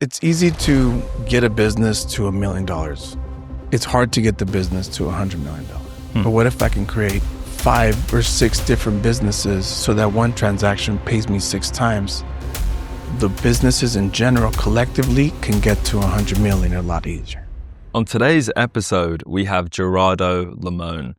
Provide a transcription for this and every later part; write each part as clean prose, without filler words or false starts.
It's easy to get a business to $1 million. It's hard to get the business to $100 million. But what if I can create 5 or 6 different businesses so that one transaction pays me 6 times? The businesses in general collectively can get to 100 million a lot easier. On today's episode, we have Gerardo Limon.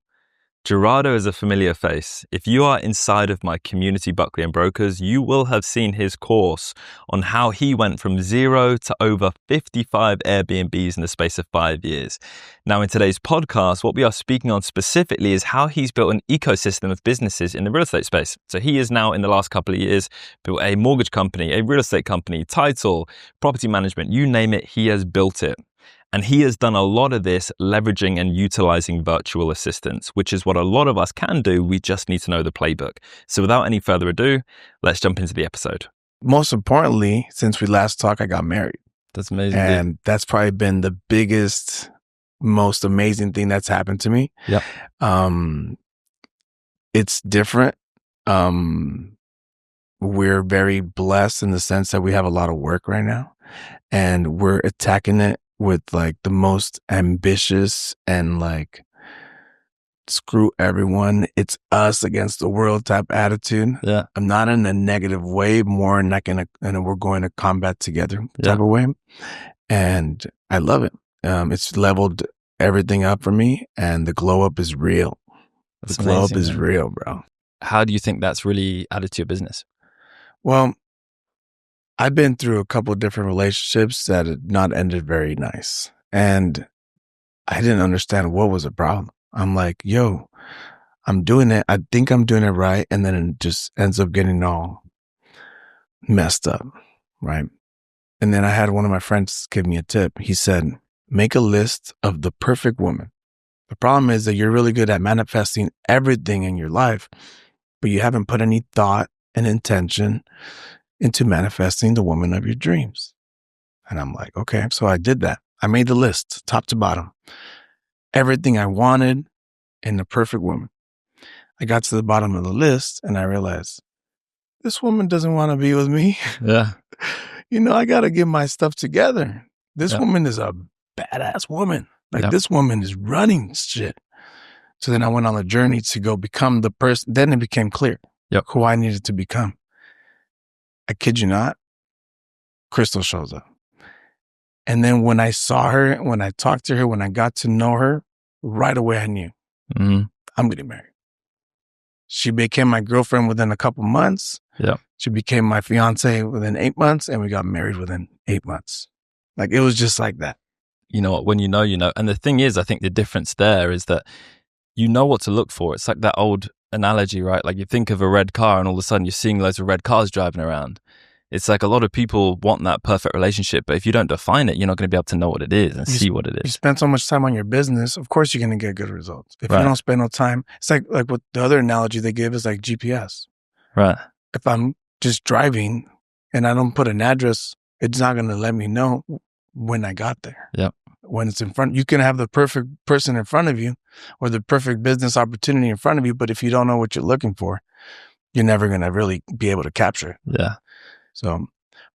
Gerardo is a familiar face. If you are inside of my community, Buckley Brokers, you will have seen his course on how he went from 0 to over 55 Airbnbs in the space of 5 years. Now, in today's podcast, what we are speaking on specifically is how he's built an ecosystem of businesses in the real estate space. So he is now, in the last couple of years, built a mortgage company, a real estate company, title, property management, you name it, he has built it. And he has done a lot of this leveraging and utilizing virtual assistants, which is what a lot of us can do. We just need to know the playbook. So without any further ado, let's jump into the episode. Most importantly, since we last talked, I got married. That's amazing. And that's probably been the biggest, most amazing thing that's happened to me. Yep. It's different. We're very blessed in the sense that we have a lot of work right now, and we're attacking it with like the most ambitious and like screw everyone, it's us against the world type attitude. Yeah. I'm not in a negative way, more in like and we're going to combat together type of way. And I love it. It's leveled everything up for me, and the glow up is real. That's the glow amazing, up is man. real, bro. How do you think that's really added to your business? Well, I've been through a couple of different relationships that had not ended very nice. And I didn't understand what was the problem. I'm like, yo, I'm doing it. I think I'm doing it right. And then it just ends up getting all messed up. Right. And then I had one of my friends give me a tip. He said, make a list of the perfect woman. The problem is that you're really good at manifesting everything in your life, but you haven't put any thought and intention into manifesting the woman of your dreams. And I'm like, okay. So I did that. I made the list, top to bottom. Everything I wanted in the perfect woman. I got to the bottom of the list and I realized, this woman doesn't want to be with me. Yeah. I got to get my stuff together. This woman is a badass woman. Like this woman is running shit. So then I went on a journey to go become the person. Then it became clear who I needed to become. I kid you not, Crystal shows up. And then when I saw her, when I talked to her, when I got to know her, right away I knew I'm getting married. She became my girlfriend within a couple months. Yeah. She became my fiance within 8 months, and we got married within 8 months. Like, it was just like that. You know what? When you know, you know. And the thing is, I think the difference there is that you know what to look for. It's like that old analogy, right? Like you think of a red car and all of a sudden you're seeing loads of red cars driving around. It's like a lot of people want that perfect relationship, but if you don't define it, you're not going to be able to know what it is and see what it You is. spend so much time on your business, of course you're going to get good results. If you don't spend no time, it's like what the other analogy they give is like GPS. Right. If I'm just driving and I don't put an address, it's not going to let me know when I got there. Yep. When it's in front, you can have the perfect person in front of you or the perfect business opportunity in front of you, but if you don't know what you're looking for, you're never going to really be able to capture it. Yeah. So,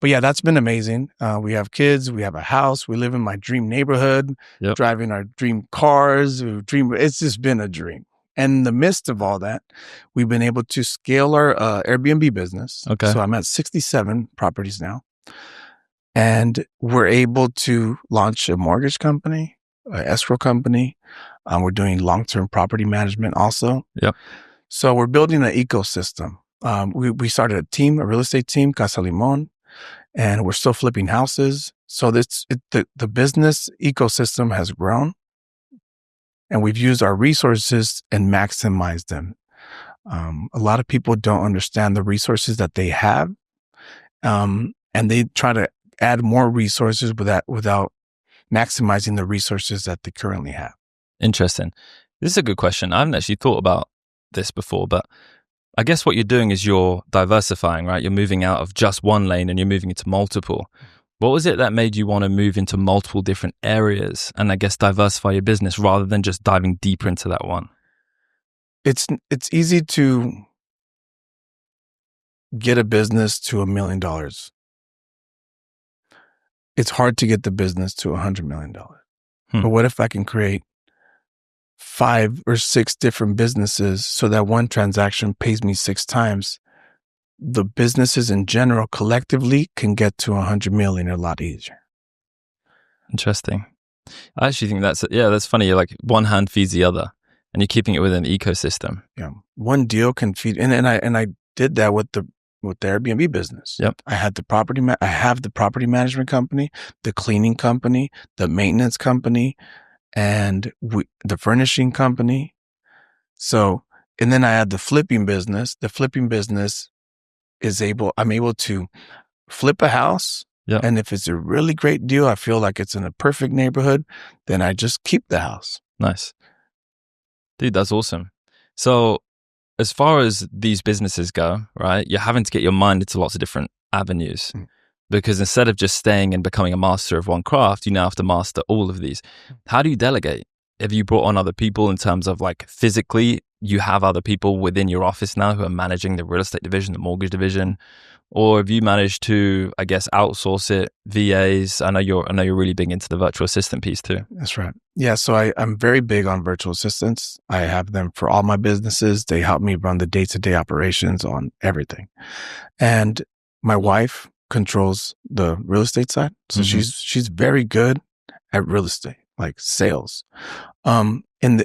but yeah, that's been amazing. We have kids, we have a house, we live in my dream neighborhood, driving our dream cars, it's just been a dream. And in the midst of all that, we've been able to scale our Airbnb business. Okay. So I'm at 67 properties now. And we're able to launch a mortgage company, an escrow company. We're doing long-term property management also. Yep. So we're building an ecosystem. We started a team, a real estate team, Casa Limon, and we're still flipping houses. So the business ecosystem has grown, and we've used our resources and maximized them. A lot of people don't understand the resources that they have, and they try to add more resources without maximizing the resources that they currently have. Interesting. This is a good question. I haven't actually thought about this before, but I guess what you're doing is you're diversifying, right? You're moving out of just one lane and you're moving into multiple. What was it that made you want to move into multiple different areas and I guess diversify your business rather than just diving deeper into that one? It's easy to get a business to $1 million. it's hard to get the business to $100 million. But what if I can create 5 or 6 different businesses so that one transaction pays me 6 times? The businesses in general collectively can get to 100 million a lot easier. Interesting. I actually think that's funny. Like one hand feeds the other, and you're keeping it within an ecosystem. Yeah, one deal can feed, and I did that with the Airbnb business. Yep. I had I have the property management company, the cleaning company, the maintenance company, and the furnishing company. So, and then I had the flipping business. The flipping business I'm able to flip a house. Yeah. And if it's a really great deal, I feel like it's in a perfect neighborhood, then I just keep the house. Nice. Dude, that's awesome. So as far as these businesses go, right, you're having to get your mind into lots of different avenues because instead of just staying and becoming a master of one craft, you now have to master all of these. How do you delegate? Have you brought on other people in terms of like physically, you have other people within your office now who are managing the real estate division, the mortgage division? Or have you managed to, I guess, outsource it, VAs? I know you're really big into the virtual assistant piece too. That's right. Yeah. So I'm very big on virtual assistants. I have them for all my businesses. They help me run the day-to-day operations on everything. And my wife controls the real estate side. So she's very good at real estate, like sales.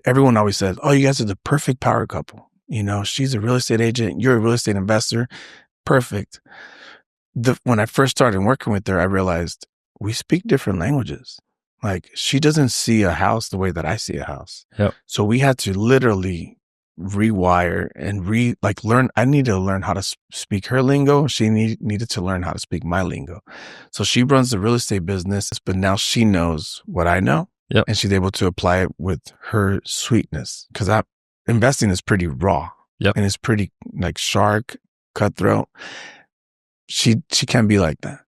Everyone always says, "Oh, you guys are the perfect power couple." You know, she's a real estate agent. You're a real estate investor. Perfect. When I first started working with her, I realized we speak different languages. Like she doesn't see a house the way that I see a house. Yep. So we had to literally rewire and learn. I needed to learn how to speak her lingo. She needed to learn how to speak my lingo. So she runs the real estate business, but now she knows what I know. Yep. And she's able to apply it with her sweetness because investing is pretty raw. Yep. And it's pretty like shark, cutthroat. She can be like that.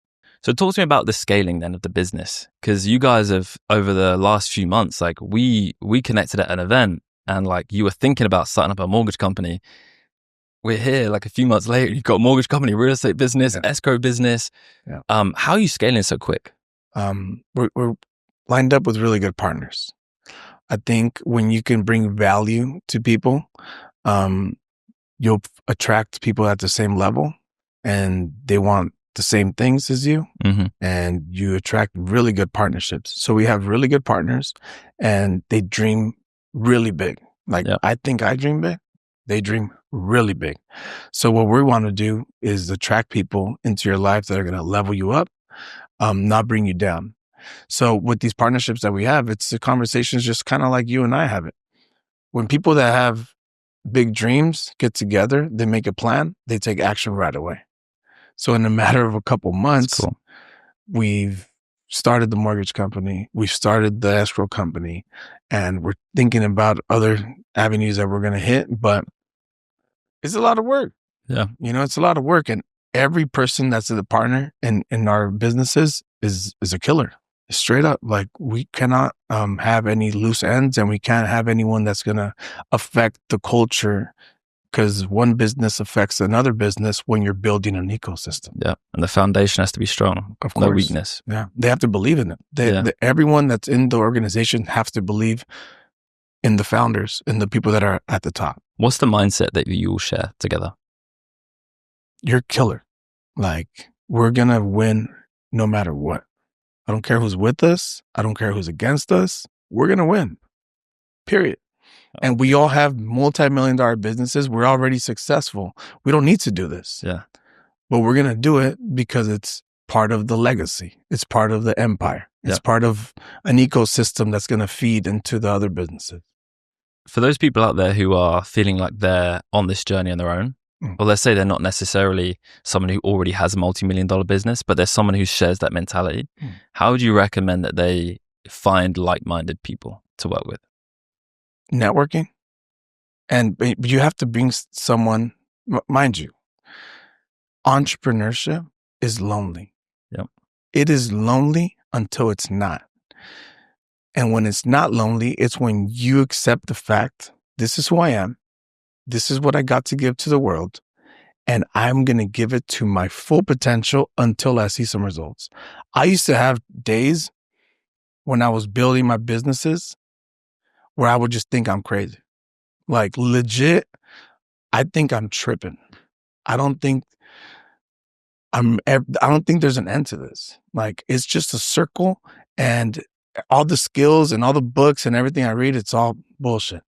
So talk to me about the scaling then of the business, because you guys have over the last few months, like we connected at an event and like you were thinking about starting up a mortgage company. We're here like a few months later, you've got a mortgage company, real estate business, escrow business. Yeah. How are you scaling so quick? We're lined up with really good partners. I think when you can bring value to people, you'll attract people at the same level and they want the same things as you, and you attract really good partnerships. So we have really good partners and they dream really big. Like I think I dream big. They dream really big. So what we want to do is attract people into your life that are going to level you up, not bring you down. So with these partnerships that we have, it's the conversations just kind of like you and I have it. When people that have big dreams get together, they make a plan, they take action right away. So in a matter of a couple months, we've started the mortgage company, we've started the escrow company, and we're thinking about other avenues that we're going to hit, but it's a lot of work. Yeah. You know, it's a lot of work. And every person that's a partner in our businesses is a killer. Straight up. Like we cannot have any loose ends and we can't have anyone that's going to affect the culture, because one business affects another business when you're building an ecosystem. Yeah. And the foundation has to be strong. Of course. No weakness. Yeah. They have to believe in it. Everyone that's in the organization has to believe in the founders and the people that are at the top. What's the mindset that you all share together? You're killer. Like we're going to win no matter what. I don't care who's with us. I don't care who's against us. We're going to win. Period. And we all have multi-million-dollar businesses. We're already successful. We don't need to do this. Yeah. But we're going to do it because it's part of the legacy. It's part of the empire. It's part of an ecosystem that's going to feed into the other businesses. For those people out there who are feeling like they're on this journey on their own, or let's say they're not necessarily someone who already has a multi-million-dollar business, but there's someone who shares that mentality, how would you recommend that they find like-minded people to work with? Networking. But you have to bring someone, mind you, entrepreneurship is lonely. Yep. It is lonely until it's not. And when it's not lonely, it's when you accept the fact, this is who I am. This is what I got to give to the world. and I'm going to give it to my full potential until I see some results. I used to have days when I was building my businesses where I would just think I'm crazy. Like legit, I think I'm tripping. I don't think there's an end to this. Like, it's just a circle, and all the skills and all the books and everything I read, it's all bullshit.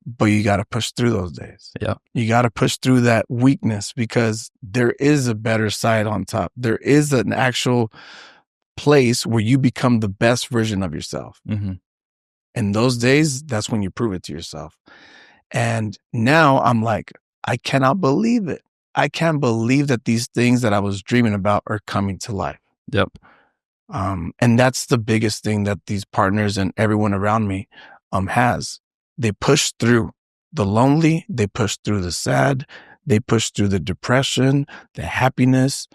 But you got to push through those days. Yeah. You got to push through that weakness, because there is a better side on top. There is an actual place where you become the best version of yourself. Mm-hmm. And those days, that's when you prove it to yourself. And now I'm like, I cannot believe it. I can't believe that these things that I was dreaming about are coming to life. Yep. And that's the biggest thing that these partners and everyone around me has. They push through the lonely, they push through the sad, they push through the depression, the happiness,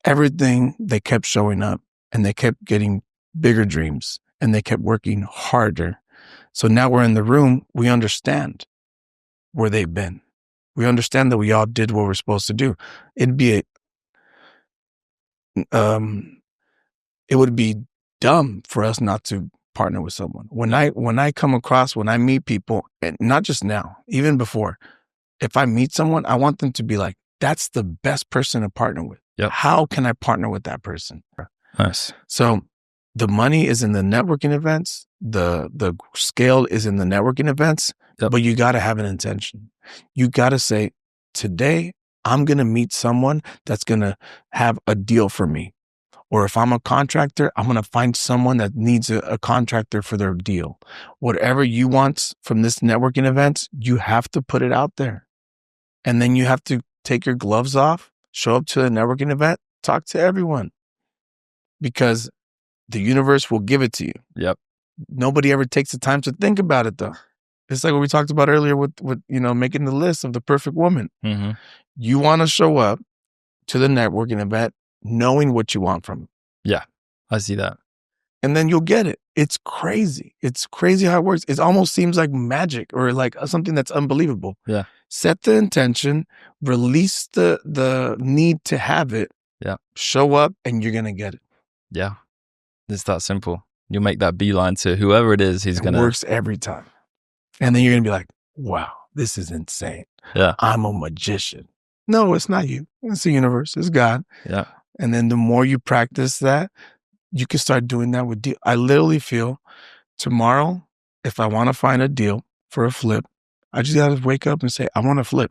everything. They kept showing up, and they kept getting bigger dreams, and they kept working harder. So now we're in the room, we understand where they've been. We understand that we all did what we're supposed to do. It would be dumb for us not to partner with someone. When I meet people, and not just now, even before, if I meet someone, I want them to be like, that's the best person to partner with. Yep. How can I partner with that person? Nice. So the money is in the networking events. The scale is in the networking events, Yep. But you got to have an intention. You got to say, today, I'm going to meet someone that's going to have a deal for me. Or if I'm a contractor, I'm going to find someone that needs a contractor for their deal. Whatever you want from this networking event, you have to put it out there. And then you have to take your gloves off, show up to the networking event, talk to everyone. Because the universe will give it to you. Yep. Nobody ever takes the time to think about it, though. It's like what we talked about earlier with making the list of the perfect woman. Mm-hmm. You want to show up to the networking event knowing what you want from it. Yeah, I see that. And then you'll get it. It's crazy. It's crazy how it works. It almost seems like magic, or like something that's unbelievable. Yeah. Set the intention, release the need to have it. Yeah. Show up, and you're going to get it. Yeah. It's that simple. You'll make that beeline to whoever it is It works every time. And then you're going to be like, wow, this is insane. Yeah. I'm a magician. No, it's not you. It's the universe. It's God. Yeah. And then the more you practice that, you can start doing that with deal. I literally feel tomorrow, if I want to find a deal for a flip, I just got to wake up and say, I want to flip.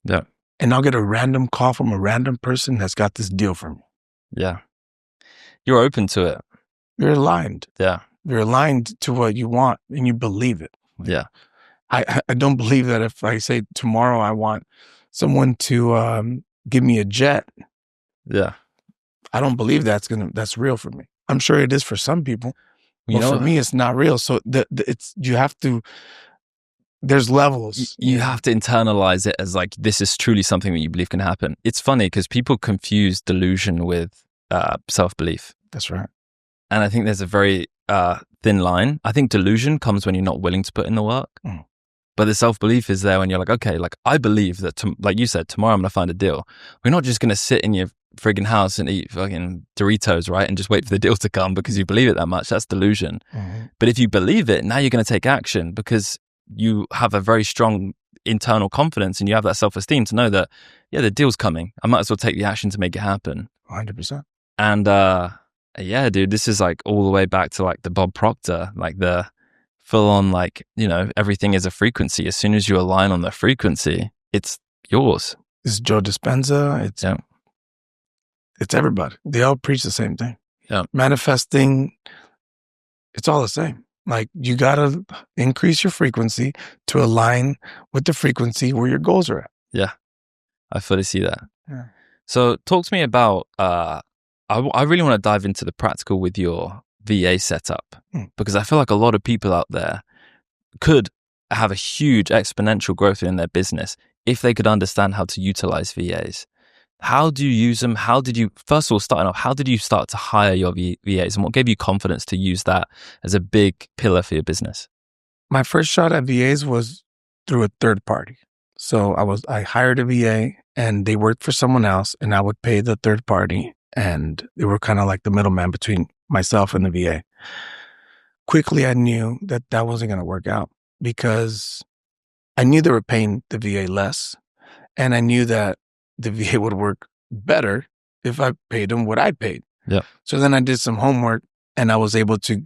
Yeah. And I'll get a random call from a random person that's got this deal for me. Yeah. You're open to it. You're aligned. Yeah. You're aligned to what you want, and you believe it. Yeah. I don't believe that if I say tomorrow I want someone to give me a jet. Yeah. I don't believe that's real for me. I'm sure it is for some people, but for me, it's not real. So there's levels. You have to internalize it as like, this is truly something that you believe can happen. It's funny because people confuse delusion with self-belief. That's right. And I think there's a very thin line. I think delusion comes when you're not willing to put in the work. Mm. But the self-belief is there when you're like, okay, like I believe that, like you said, tomorrow I'm going to find a deal. We're not just going to sit in your friggin' house and eat fucking Doritos, right? And just wait for the deal to come because you believe it that much. That's delusion. Mm-hmm. But if you believe it, now you're going to take action because you have a very strong internal confidence and you have that self-esteem to know that, yeah, the deal's coming. I might as well take the action to make it happen. 100%. And yeah, dude, this is like all the way back to like the Bob Proctor, like the full on, like, everything is a frequency. As soon as you align on the frequency, it's yours. It's Joe Dispenza. It's everybody. They all preach the same thing. Yeah. Manifesting, it's all the same. Like, you got to increase your frequency to align with the frequency where your goals are at. Yeah. I fully see that. Yeah. So talk to me about, I really want to dive into the practical with your VA setup, because I feel like a lot of people out there could have a huge exponential growth in their business if they could understand how to utilize VAs. How do you use them? First of all, starting off, how did you start to hire your VAs, and what gave you confidence to use that as a big pillar for your business? My first shot at VAs was through a third party. So I hired a VA and they worked for someone else and I would pay the third party and they were kind of like the middleman between myself and the VA. Quickly, I knew that that wasn't going to work out because I knew they were paying the VA less and I knew that the VA would work better if I paid them what I paid. Yeah. So then I did some homework and I was able to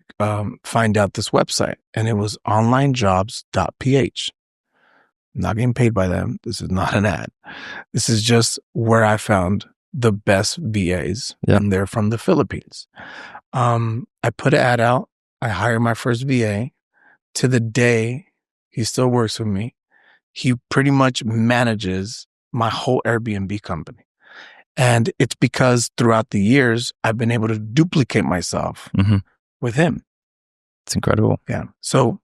find out this website and it was onlinejobs.ph. I'm not getting paid by them. This is not an ad. This is just where I found the best VAs and they're from the Philippines. I put an ad out. I hired my first VA. To the day, he still works with me. He pretty much manages my whole Airbnb company. And it's because throughout the years, I've been able to duplicate myself with him. It's incredible. Yeah. So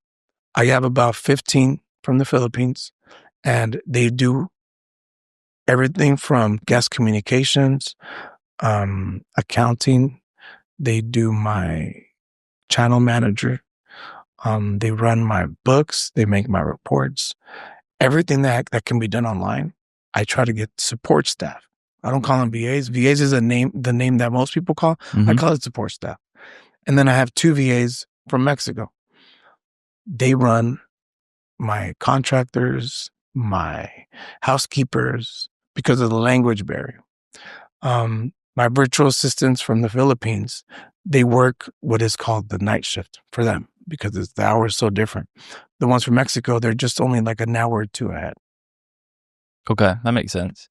I have about 15 from the Philippines and they do everything from guest communications, accounting. They do my channel manager. They run my books. They make my reports. Everything that can be done online, I try to get support staff. I don't call them VAs. VAs is the name that most people call. I call it support staff. And then I have 2 VAs from Mexico. They run my contractors, my housekeepers, because of the language barrier. My virtual assistants from the Philippines, they work what is called the night shift for them because the hour is so different. The ones from Mexico, they're just only like an hour or 2 ahead. Okay, that makes sense.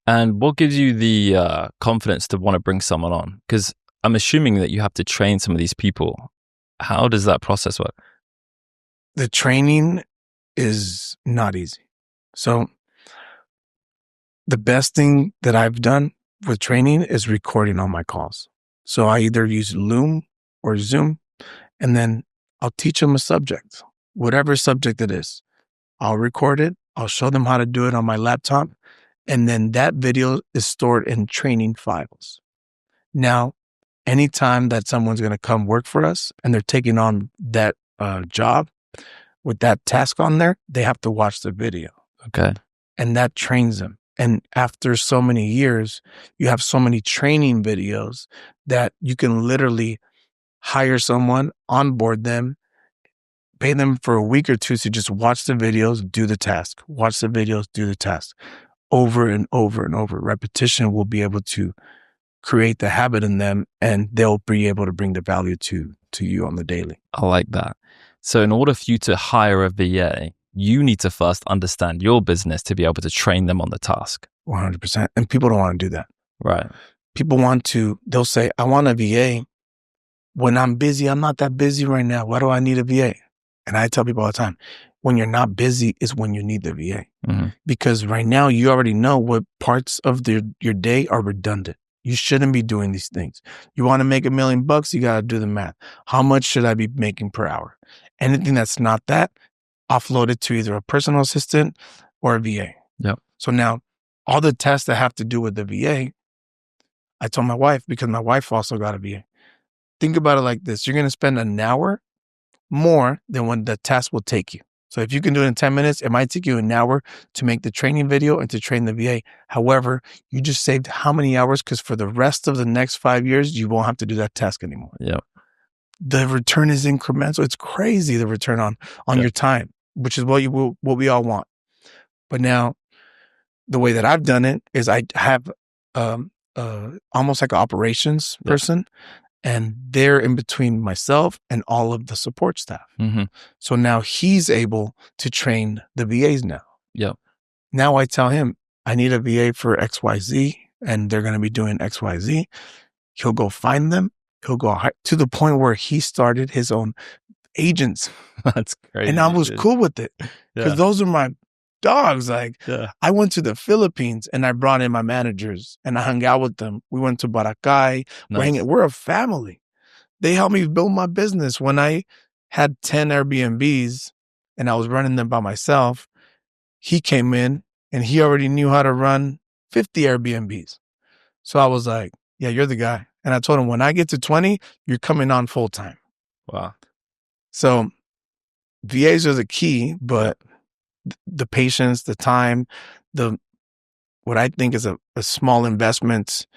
And what gives you the confidence to want to bring someone on? Because I'm assuming that you have to train some of these people. How does that process work? The training is not easy. So the best thing that I've done with training is recording all my calls. So I either use Loom or Zoom, and then I'll teach them a subject, whatever subject it is. I'll record it. I'll show them how to do it on my laptop. And then that video is stored in training files. Now, anytime that someone's going to come work for us and they're taking on that job with that task on there, they have to watch the video. Okay. And that trains them. And after so many years, you have so many training videos that you can literally hire someone, onboard them, pay them for a week or 2 to just watch the videos, do the task, watch the videos, do the task over and over and over. Repetition will be able to create the habit in them and they'll be able to bring the value to you on the daily. I like that. So in order for you to hire a VA, you need to first understand your business to be able to train them on the task. 100%. And people don't want to do that. Right. People they'll say, I want a VA. When I'm busy, I'm not that busy right now. Why do I need a VA? And I tell people all the time, when you're not busy is when you need the VA. Because right now you already know what parts of your day are redundant. You shouldn't be doing these things. You want to make $1 million, you got to do the math. How much should I be making per hour? Anything that's not that, offload it to either a personal assistant or a VA. Yep. So now all the tests that have to do with the VA, I told my wife, because my wife also got a VA. Think about it like this. You're going to spend an hour more than when the test will take you. So if you can do it in 10 minutes, it might take you an hour to make the training video and to train the VA. However, you just saved how many hours? Because for the rest of the next 5 years, you won't have to do that task anymore. Yep. The return is incremental. It's crazy, the return on your time, which is what we all want. But now, the way that I've done it is I have almost like an operations person. And they're in between myself and all of the support staff. So now he's able to train the VAs now. Yep. Now I tell him, I need a VA for XYZ, and they're going to be doing XYZ. He'll go find them. He'll go to the point where he started his own agents. That's crazy. And I was cool with it because those are my dogs. Like I went to the Philippines and I brought in my managers and I hung out with them. We went to Boracay. Nice. We're a family. They helped me build my business. When I had 10 Airbnbs and I was running them by myself, he came in and he already knew how to run 50 Airbnbs. So I was like, yeah, you're the guy. And I told him, when I get to 20, you're coming on full time. Wow. So VAs are the key, but the patience, the time, the what I think is a small investment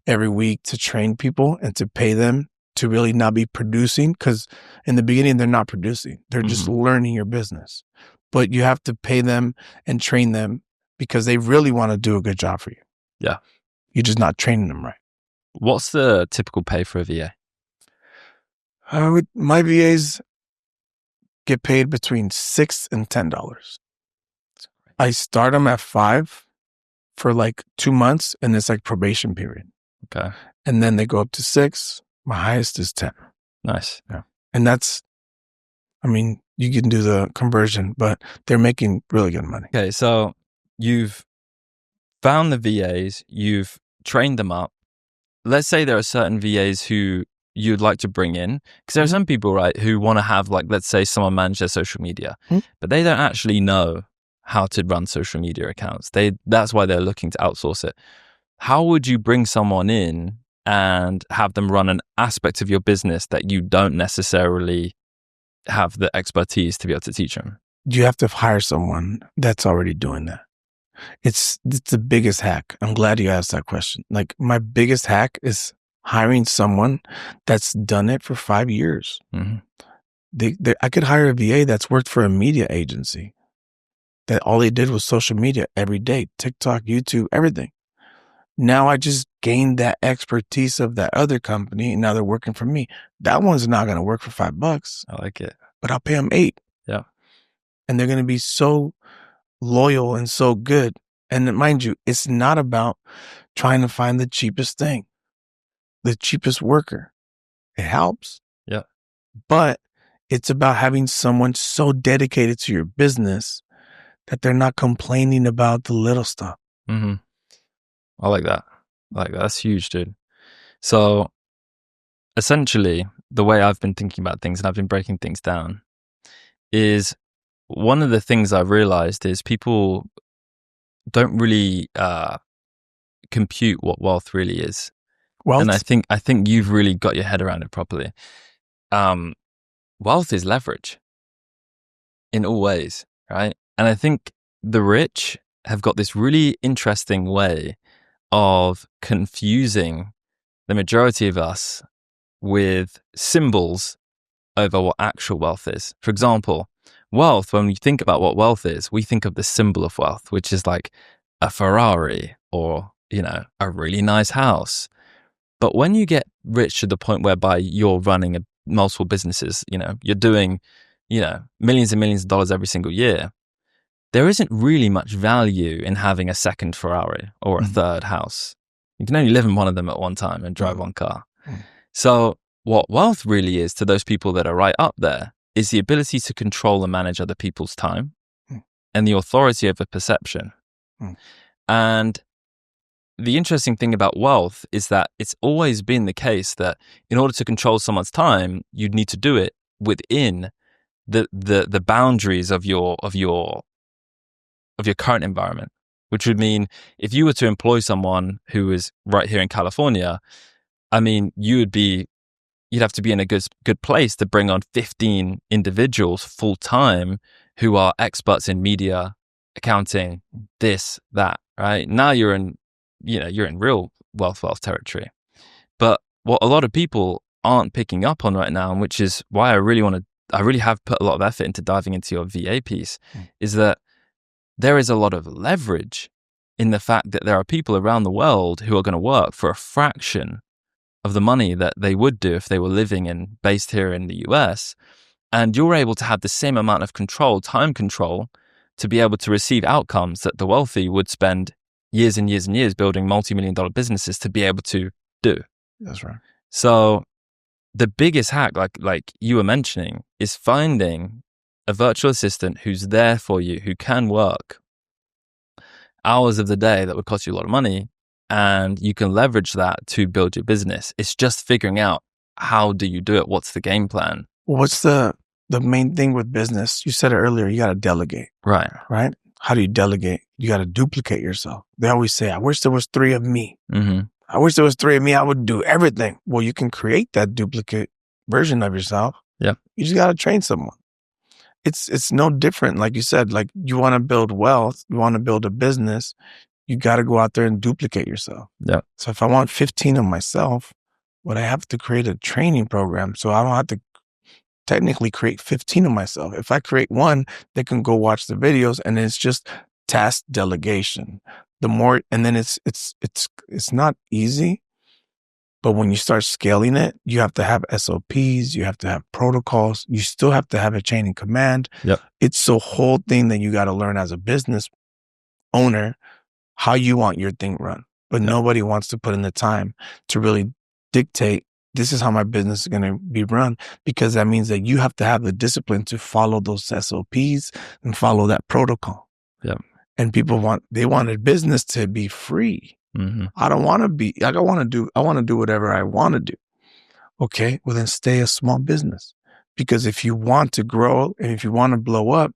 every week to train people and to pay them to really not be producing. Because in the beginning, they're not producing. They're just learning your business. But you have to pay them and train them because they really want to do a good job for you. Yeah. You're just not training them right. What's the typical pay for a VA? My VAs get paid between $6 and $10. I start them at $5 for like 2 months, and it's like probation period. Okay. And then they go up to $6. My highest is 10. Nice. Yeah. And that's, I mean, you can do the conversion, but they're making really good money. Okay. So you've found the VAs, you've trained them up. Let's say there are certain VAs who you'd like to bring in, because there are some people, right, who want to have, like, let's say someone manage their social media, but they don't actually know how to run social media accounts. That's why they're looking to outsource it. How would you bring someone in and have them run an aspect of your business that you don't necessarily have the expertise to be able to teach them? You have to hire someone that's already doing that. It's the biggest hack. I'm glad you asked that question. Like, my biggest hack is hiring someone that's done it for 5 years. I could hire a VA that's worked for a media agency that all they did was social media every day, TikTok, YouTube, everything. Now I just gained that expertise of that other company, and now they're working for me. That one's not going to work for $5. I like it. But I'll pay them $8. Yeah. And they're going to be so loyal and so good. And mind you, it's not about trying to find the cheapest thing, the cheapest worker. It helps. Yeah. But it's about having someone so dedicated to your business that they're not complaining about the little stuff. I like that. That's huge, dude. So essentially, the way I've been thinking about things, and I've been breaking things down, is one of the things I've realized is people don't really compute what wealth really is. Wealth? And I think you've really got your head around it properly. Wealth is leverage in all ways, right? And I think the rich have got this really interesting way of confusing the majority of us with symbols over what actual wealth is. For example, wealth, when we think about what wealth is, we think of the symbol of wealth, which is like a Ferrari or, a really nice house. But when you get rich to the point whereby you're running multiple businesses, you're doing, millions and millions of dollars every single year, there isn't really much value in having a second Ferrari or a third house. You can only live in one of them at one time and drive one car. So what wealth really is to those people that are right up there is the ability to control and manage other people's time and the authority over perception. And the interesting thing about wealth is that it's always been the case that in order to control someone's time, you'd need to do it within the boundaries of your current environment, which would mean if you were to employ someone who is right here in California, I mean, you'd have to be in a good place to bring on 15 individuals full time who are experts in media, accounting, this, that, right? Now you're in real wealth territory. But what a lot of people aren't picking up on right now, and which is why I really have put a lot of effort into diving into your VA piece, is that there is a lot of leverage in the fact that there are people around the world who are going to work for a fraction of the money that they would do if they were living and based here in the US. And you're able to have the same amount of control, time control, to be able to receive outcomes that the wealthy would spend years and years and years building multi-million-dollar businesses to be able to do. That's right. So the biggest hack, like you were mentioning, is finding a virtual assistant who's there for you, who can work hours of the day that would cost you a lot of money, and you can leverage that to build your business. It's just figuring out, how do you do it? What's the game plan? What's the main thing with business? You said it earlier, you got to delegate. Right. How do you delegate? You got to duplicate yourself. They always say, I wish there was 3 of me. I wish there was 3 of me. I would do everything. Well, you can create that duplicate version of yourself. Yeah. You just got to train someone. it's no different. Like you said, like you want to build wealth, you want to build a business, you got to go out there and duplicate yourself. Yeah. So if I want 15 of myself, would I have to create a training program so I don't have to technically create 15 of myself? If I create one, they can go watch the videos, and it's just task delegation. The more, and then it's not easy, but when you start scaling it, you have to have SOPs, you have to have protocols, you still have to have a chain of command. Yep. It's a whole thing that you got to learn as a business owner, how you want your thing run. But nobody wants to put in the time to really dictate, this is how my business is going to be run, because that means that you have to have the discipline to follow those SOPs and follow that protocol. Yeah. And people they want a business to be free. Mm-hmm. I don't want to be, I want to do whatever I want to do. Okay. Well, then stay a small business, because if you want to grow and if you want to blow up,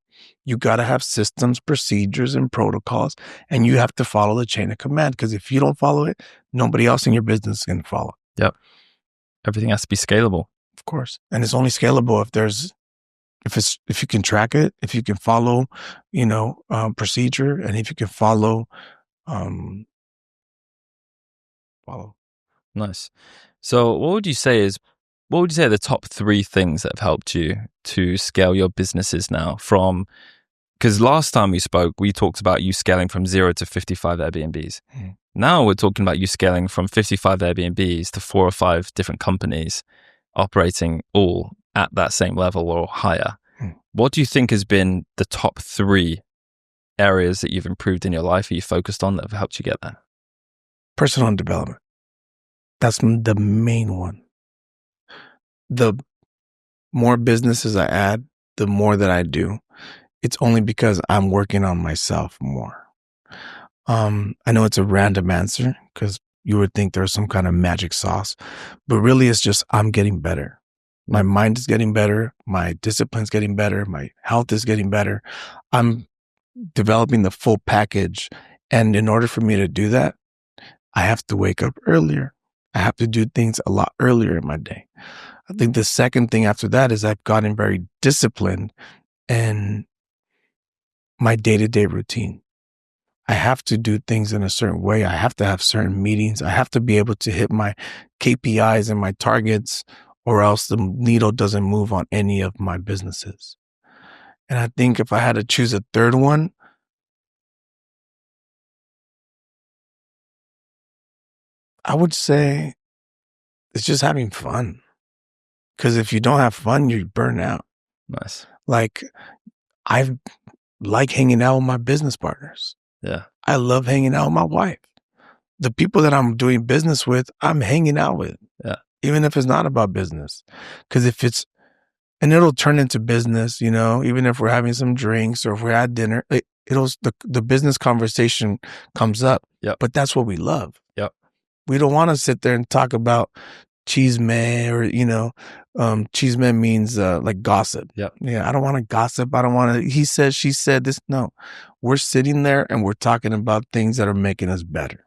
you got to have systems, procedures, and protocols, and you have to follow the chain of command, because if you don't follow it, nobody else in your business is going to follow. Yep. Everything has to be scalable. Of course. And it's only scalable if you can track it, if you can follow, procedure, and if you can follow. Nice. So what would you say are the top 3 things that have helped you to scale your businesses now from, because last time we spoke, we talked about you scaling from 0 to 55 Airbnbs. Mm. Now we're talking about you scaling from 55 Airbnbs to 4 or 5 different companies operating all at that same level or higher. Mm. What do you think has been the top 3 areas that you've improved in your life or you focused on that have helped you get there? Personal development. That's the main one. The more businesses I add, the more that I do. It's only because I'm working on myself more. I know it's a random answer because you would think there's some kind of magic sauce, but really it's just I'm getting better. My mind is getting better. My discipline's getting better. My health is getting better. I'm developing the full package. And in order for me to do that, I have to wake up earlier. I have to do things a lot earlier in my day. I think the second thing after that is I've gotten very disciplined in my day-to-day routine. I have to do things in a certain way. I have to have certain meetings. I have to be able to hit my KPIs and my targets, or else the needle doesn't move on any of my businesses. And I think if I had to choose a third one, I would say it's just having fun. Because if you don't have fun, you burn out. Nice. Like, I like hanging out with my business partners. Yeah. I love hanging out with my wife. The people that I'm doing business with, I'm hanging out with. Yeah. Even if it's not about business. Because and it'll turn into business, even if we're having some drinks or if we're at dinner, the business conversation comes up. Yep. But that's what we love. Yep. We don't want to sit there and talk about chisme or, chisme means like gossip. Yep. Yeah, I don't want to gossip. I don't want to, he said, she said this. No, we're sitting there and we're talking about things that are making us better.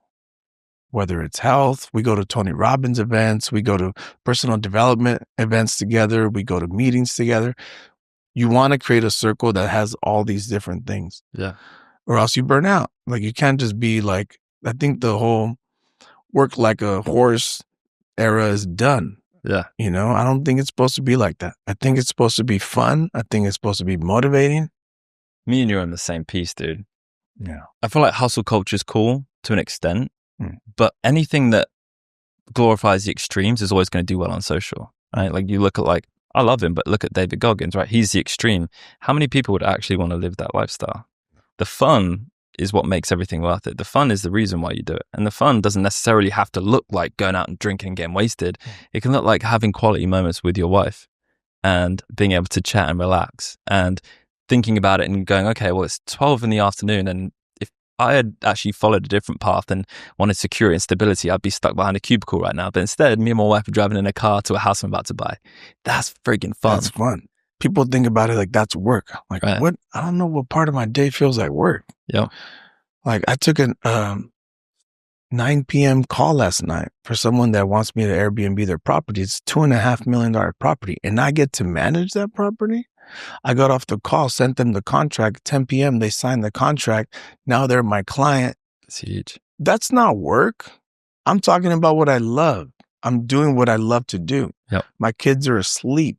Whether it's health, we go to Tony Robbins events, we go to personal development events together, we go to meetings together. You want to create a circle that has all these different things. Yeah. Or else you burn out. Like, you can't just be like, I think the whole work like a horse era is done. Yeah. I don't think it's supposed to be like that. I think it's supposed to be fun. I think it's supposed to be motivating. Me and you are on the same piece, dude. Yeah. I feel like hustle culture is cool to an extent, but anything that glorifies the extremes is always going to do well on social, right? Like, you look at, I love him, but look at David Goggins, right? He's the extreme. How many people would actually want to live that lifestyle? The fun is what makes everything worth it. The fun is the reason why you do it. And the fun doesn't necessarily have to look like going out and drinking and getting wasted. It can look like having quality moments with your wife and being able to chat and relax and thinking about it and going, okay, well, it's 12 in the afternoon. And if I had actually followed a different path and wanted security and stability, I'd be stuck behind a cubicle right now. But instead, me and my wife are driving in a car to a house I'm about to buy. That's freaking fun. That's fun. People think about it like that's work. Like, right. What? I don't know what part of my day feels like work. Yeah. Like, I took a 9 p.m. call last night for someone that wants me to Airbnb their property. It's $2.5 million property, and I get to manage that property. I got off the call, sent them the contract, 10 p.m. They signed the contract. Now they're my client. It's huge. That's not work. I'm talking about what I love. I'm doing what I love to do. Yep. My kids are asleep.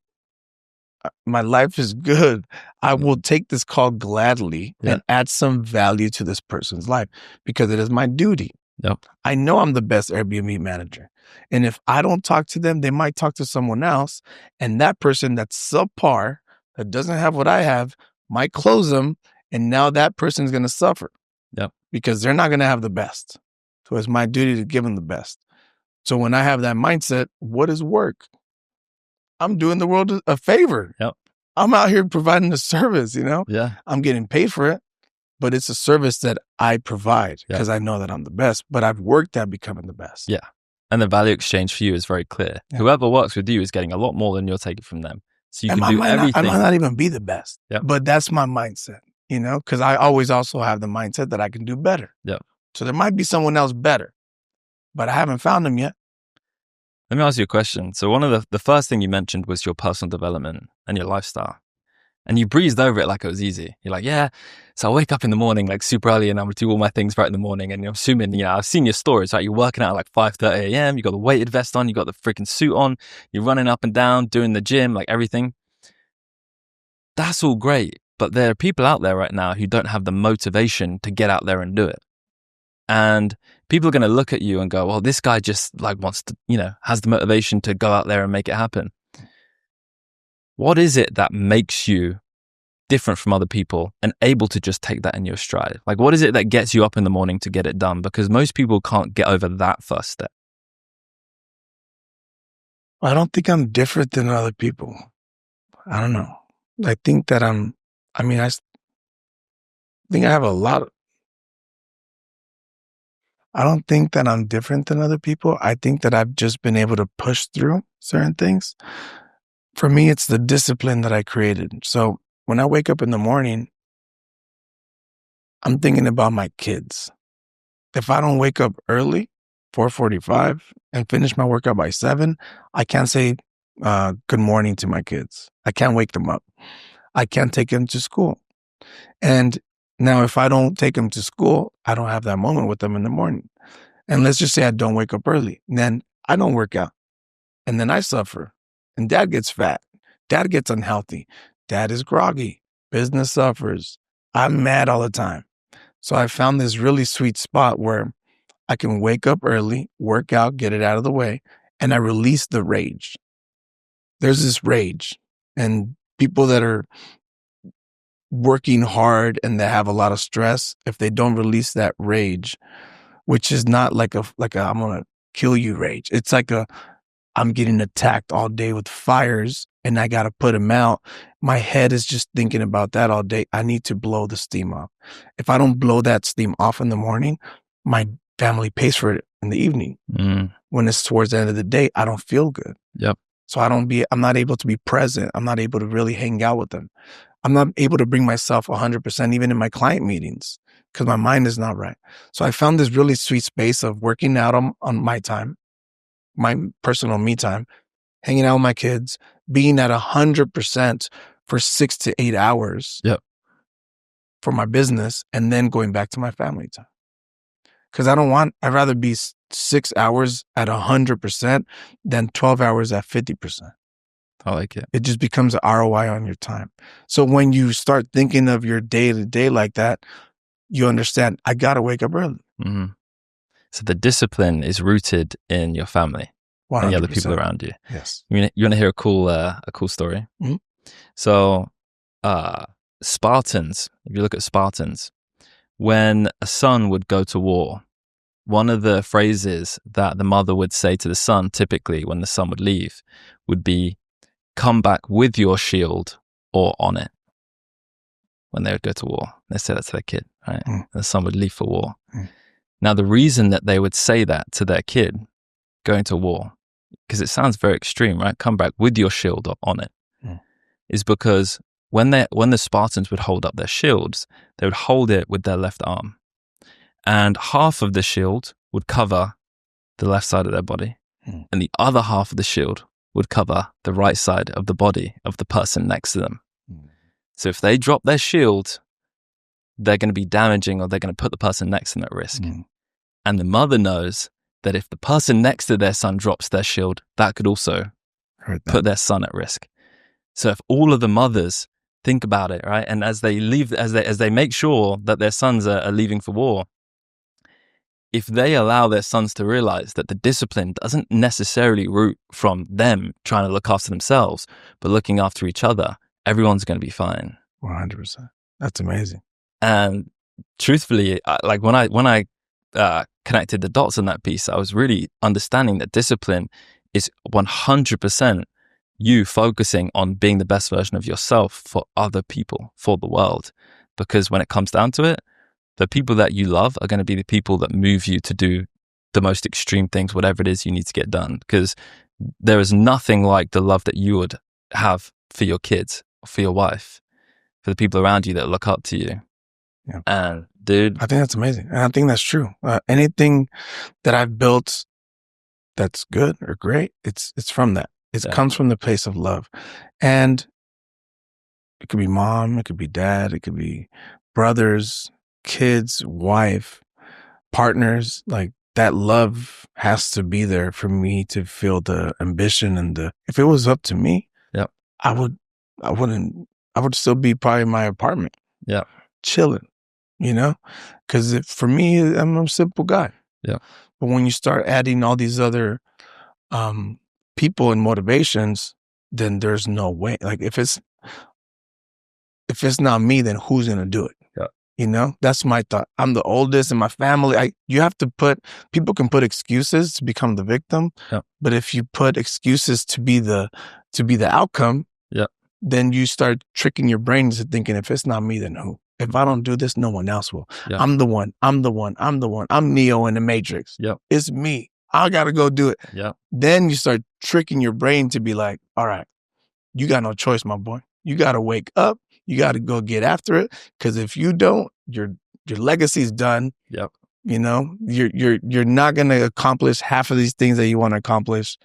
My life is good. I will take this call gladly and add some value to this person's life because it is my duty. Yep. I know I'm the best Airbnb manager. And if I don't talk to them, they might talk to someone else. And that person that's subpar, that doesn't have what I have, might close them. And now that person's going to suffer. Yep. Because they're not going to have the best. So it's my duty to give them the best. So when I have that mindset, what is work? I'm doing the world a favor. Yep. I'm out here providing a service, Yeah. I'm getting paid for it, but it's a service that I provide because I know that I'm the best, but I've worked at becoming the best. Yeah. And the value exchange for you is very clear. Yeah. Whoever works with you is getting a lot more than you're taking from them. So you can do everything. I might not even be the best, but that's my mindset, because I always also have the mindset that I can do better. Yeah. So there might be someone else better, but I haven't found them yet. Let me ask you a question. So one of the first thing you mentioned was your personal development and your lifestyle. And you breezed over it like it was easy. You're like, yeah. So I wake up in the morning like super early and I'm going to do all my things right in the morning. And you're assuming, I've seen your stories, right? You're working out at like 5:30 a.m. You got the weighted vest on. You got the freaking suit on. You're running up and down, doing the gym, like everything. That's all great. But there are people out there right now who don't have the motivation to get out there and do it. And people are going to look at you and go, well, this guy just like wants to, has the motivation to go out there and make it happen. What is it that makes you different from other people and able to just take that in your stride? Like, what is it that gets you up in the morning to get it done? Because most people can't get over that first step. I don't think I'm different than other people. I don't know. I think that I think I have a lot of, I don't think that I'm different than other people. I think that I've just been able to push through certain things. For me, it's the discipline that I created. So when I wake up in the morning, I'm thinking about my kids. If I don't wake up early, 4:45, and finish my workout by 7, I can't say good morning to my kids. I can't wake them up. I can't take them to school. And now if I don't take them to school, I don't have that moment with them in the morning. And let's just say I don't wake up early. And then I don't work out. And then I suffer. And dad gets fat. Dad gets unhealthy. Dad is groggy. Business suffers. I'm mad all the time. So I found this really sweet spot where I can wake up early, work out, get it out of the way, and I release the rage. There's this rage. And people that are working hard and they have a lot of stress, if they don't release that rage, which is not like a I'm going to kill you rage. It's like I'm getting attacked all day with fires and I got to put them out. My head is just thinking about that all day. I need to blow the steam off. If I don't blow that steam off in the morning, my family pays for it in the evening. When it's towards the end of the day, I don't feel good. Yep. So I'm not able to be present. I'm not able to really hang out with them. I'm not able to bring myself 100% even in my client meetings because my mind is not right. So I found this really sweet space of working out on my time, my personal me time, hanging out with my kids, being at 100% for 6 to 8 hours for my business, and then going back to my family time. Because I'd rather be 6 hours at 100% than 12 hours at 50%. I like it. It just becomes an ROI on your time. So when you start thinking of your day to day like that, you understand, I got to wake up early. Mm-hmm. So the discipline is rooted in your family 100%. And the other people around you. Yes. You want to hear a cool story? Mm-hmm. So Spartans, if you look at Spartans, when a son would go to war, one of the phrases that the mother would say to the son, typically when the son would leave, would be, come back with your shield or on it. When they would go to war, they say that to their kid, right? And the son would leave for war. Now, the reason that they would say that to their kid going to war, because it sounds very extreme, right? Come back with your shield or on it, is because when the Spartans would hold up their shields, they would hold it with their left arm. And half of the shield would cover the left side of their body. And the other half of the shield would cover the right side of the body of the person next to them. So if they drop their shield, they're going to be damaging, or they're going to put the person next to them at risk. And the mother knows that if the person next to their son drops their shield, that could also put their son at risk. So if all of the mothers think about it, right, and as they leave, as they make sure that their sons are leaving for war, if they allow their sons to realize that the discipline doesn't necessarily root from them trying to look after themselves, but looking after each other, everyone's going to be fine. 100%. That's amazing. And truthfully, like when I connected the dots on that piece, I was really understanding that discipline is 100% you focusing on being the best version of yourself for other people, for the world. Because when it comes down to it, the people that you love are going to be the people that move you to do the most extreme things, whatever it is you need to get done. Because there is nothing like the love that you would have for your kids, for your wife, for the people around you that look up to you. Yeah. And dude, I think that's amazing. And I think that's true. Anything that I've built that's good or great, it's from that. It comes from the place of love. And it could be mom, it could be dad, it could be brothers, kids, wife, partners. Like that love has to be there for me to feel the ambition and if it was up to me, I would still be probably in my apartment. Chilling, because for me, I'm a simple guy. But when you start adding all these other people and motivations, then there's no way. Like if it's not me, then who's gonna do it? That's my thought. I'm the oldest in my family. People can put excuses to become the victim. But if you put excuses to be the outcome, then you start tricking your brain into thinking, if it's not me, then who? If I don't do this, no one else will. I'm the one. I'm Neo in the Matrix. It's me. I got to go do it. Then you start tricking your brain to be like, all right, you got no choice, my boy. You got to wake up. You got to go get after it. Because if you don't, your legacy's done. You're not going to accomplish half of these things that you want to accomplish.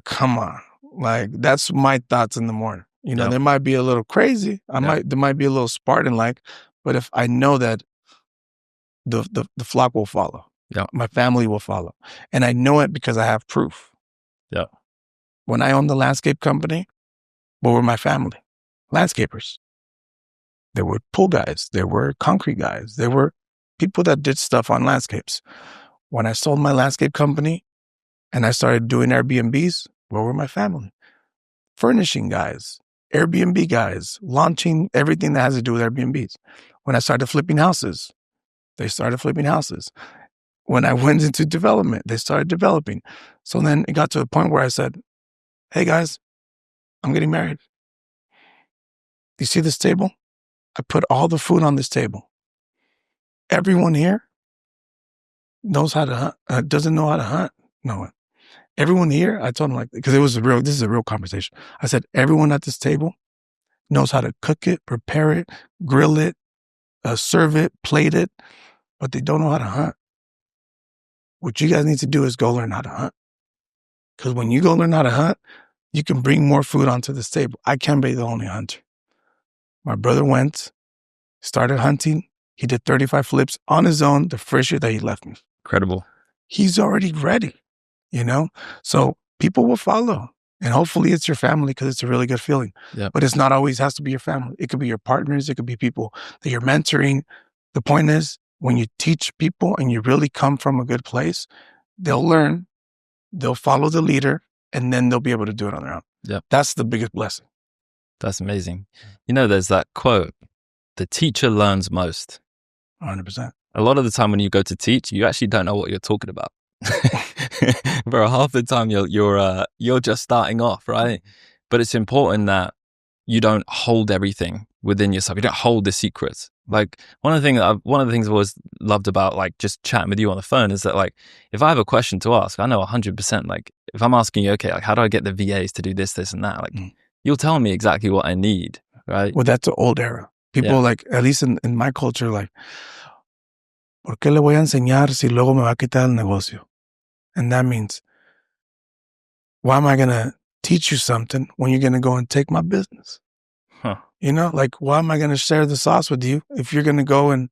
Come on. Like, that's my thoughts in the morning. They might be a little crazy. There might be a little Spartan-like, but if I know that the flock will follow, my family will follow, and I know it because I have proof. When I owned the landscape company, what were my family? Landscapers. There were pool guys. There were concrete guys. There were people that did stuff on landscapes. When I sold my landscape company and I started doing Airbnbs, where were my family? Furnishing guys, Airbnb guys, launching everything that has to do with Airbnbs. When I started flipping houses, they started flipping houses. When I went into development, they started developing. So then it got to a point where I said, hey guys, I'm getting married. You see this table? I put all the food on this table. Everyone here knows how to hunt, doesn't know how to hunt. No one. Everyone here, I told them because this is a real conversation. I said, everyone at this table knows how to cook it, prepare it, grill it, serve it, plate it, but they don't know how to hunt. What you guys need to do is go learn how to hunt. Because when you go learn how to hunt, you can bring more food onto this table. I can't be the only hunter. My brother went, started hunting. He did 35 flips on his own the first year that he left me. Incredible. He's already ready. So people will follow, and hopefully it's your family because it's a really good feeling. But it's not always has to be your family. It could be your partners. It could be people that you're mentoring. The point is, when you teach people and you really come from a good place, they'll learn, they'll follow the leader, and then they'll be able to do it on their own. That's the biggest blessing. That's amazing. There's that quote, the teacher learns most. 100%. A lot of the time when you go to teach, you actually don't know what you're talking about. Bro, half the time you're just starting off, right? But it's important that you don't hold everything within yourself. You don't hold the secrets. Like one of the things I've always loved about just chatting with you on the phone is that if I have a question to ask, I know 100%. If I'm asking you, okay, how do I get the VAs to do this, and that? You'll tell me exactly what I need, right? Well, that's the old era. People at least in my culture, ¿por qué le voy a enseñar si luego me va a quitar el negocio? And that means, why am I going to teach you something when you're going to go and take my business? You know, like, why am I going to share the sauce with you if you're going to go and,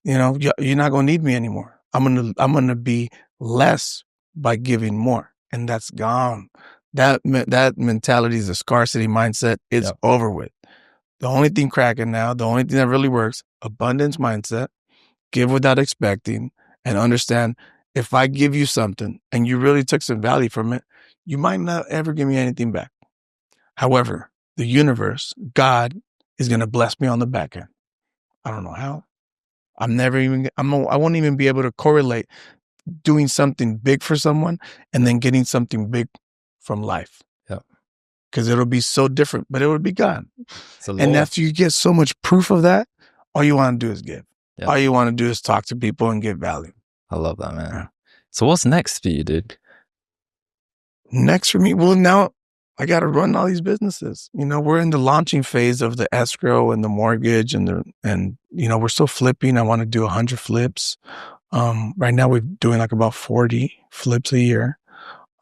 you're not going to need me anymore? I'm going to be less by giving more. And that's gone. That mentality is a scarcity mindset. It's over with. The only thing cracking now, the only thing that really works, abundance mindset, give without expecting, and understand if I give you something and you really took some value from it, you might not ever give me anything back. However, the universe, God, is going to bless me on the back end. I don't know how. I won't even be able to correlate doing something big for someone and then getting something big from life. Yeah. Because it'll be so different, but it would be God. And after you get so much proof of that, all you want to do is give. Yeah. All you want to do is talk to people and give value. I love that, man. Yeah. So what's next for you, dude? Next for me, well, now I got to run all these businesses. We're in the launching phase of the escrow and the mortgage and we're still flipping. I want to do 100 flips. Right now we're doing like about 40 flips a year.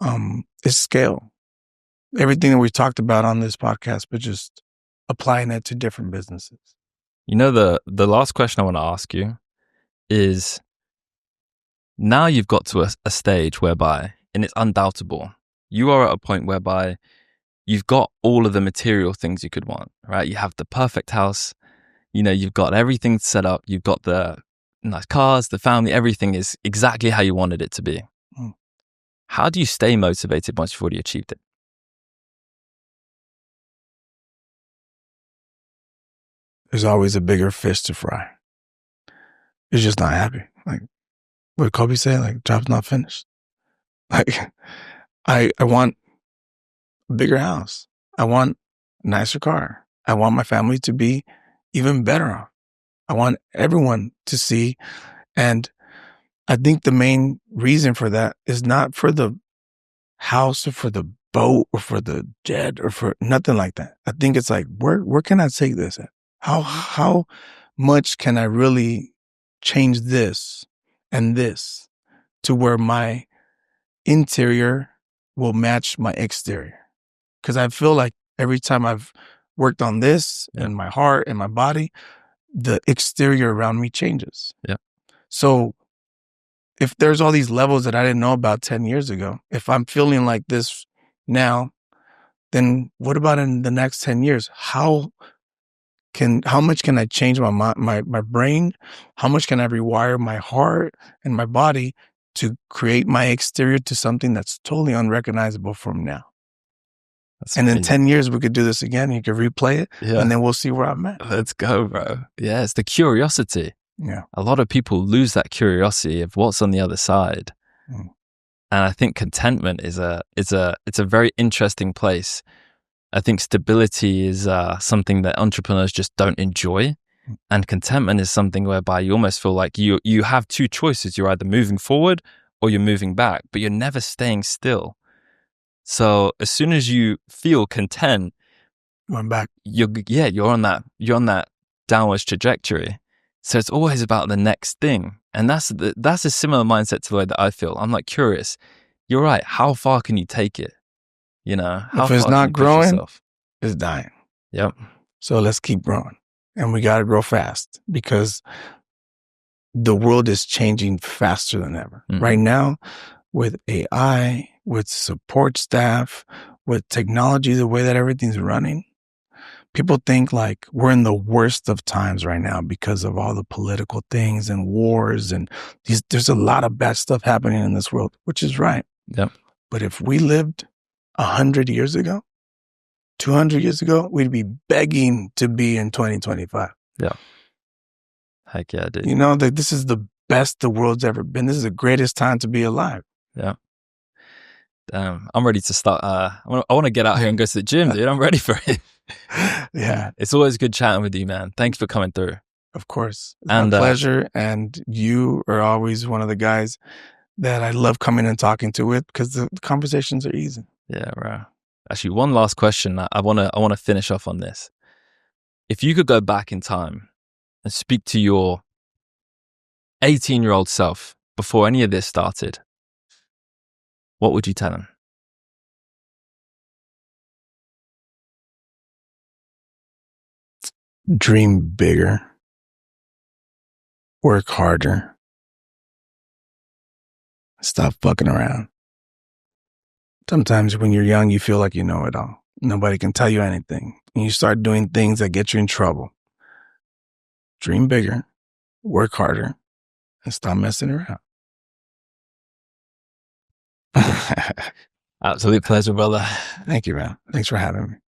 It's scale. Everything that we talked about on this podcast, but just applying it to different businesses. The last question I want to ask you is, now you've got to a stage whereby, and it's undoubtable, you are at a point whereby you've got all of the material things you could want, right? You have the perfect house, you've got everything set up, you've got the nice cars, the family, everything is exactly how you wanted it to be. How do you stay motivated once you've already achieved it? There's always a bigger fish to fry. It's just not happy. Like what Kobe said, like, job's not finished. Like I want a bigger house. I want a nicer car. I want my family to be even better off. I want everyone to see. And I think the main reason for that is not for the house or for the boat or for the jet or for nothing like that. I think it's like, where can I take this at? How much can I really change this and this to where my interior will match my exterior? Because I feel like every time I've worked on this in my heart and my body, the exterior around me changes. Yeah. So if there's all these levels that I didn't know about 10 years ago, if I'm feeling like this now, then what about in the next 10 years? How much can I change my brain? How much can I rewire my heart and my body to create my exterior to something that's totally unrecognizable from now? And in 10 years, we could do this again. You could replay it, and then we'll see where I'm at. Let's go, bro. Yeah, it's the curiosity. Yeah. A lot of people lose that curiosity of what's on the other side. And I think contentment it's a very interesting place. I think stability is something that entrepreneurs just don't enjoy. And contentment is something whereby you almost feel like you have two choices. You're either moving forward or you're moving back, but you're never staying still. So as soon as you feel content, going back, you're on that downwards trajectory. So it's always about the next thing. And that's a similar mindset to the way that I feel. I'm like curious. You're right. How far can you take it? How if it's far not can you push growing, yourself? it's dying. Yep. So let's keep growing. And we got to grow fast because the world is changing faster than ever. Mm-hmm. Right now, with AI, with support staff, with technology, the way that everything's running, people think like we're in the worst of times right now because of all the political things and wars and there's a lot of bad stuff happening in this world, which is right. Yep. But if we lived 100 years ago, 200 years ago, we'd be begging to be in 2025. Yeah. Heck yeah, dude. That this is the best the world's ever been. This is the greatest time to be alive. Yeah. Damn, I'm ready to start. I want to get out here and go to the gym, dude. I'm ready for it. Yeah. It's always good chatting with you, man. Thanks for coming through. Of course. It's my pleasure. And you are always one of the guys that I love coming and talking to with because the conversations are easy. Yeah, bro. Actually, one last question. I want to finish off on this. If you could go back in time and speak to your 18-year-old self before any of this started, what would you tell him? Dream bigger. Work harder. Stop fucking around. Sometimes when you're young, you feel like you know it all. Nobody can tell you anything. And you start doing things that get you in trouble. Dream bigger, work harder, and stop messing around. Absolute pleasure, brother. Thank you, man. Thanks for having me.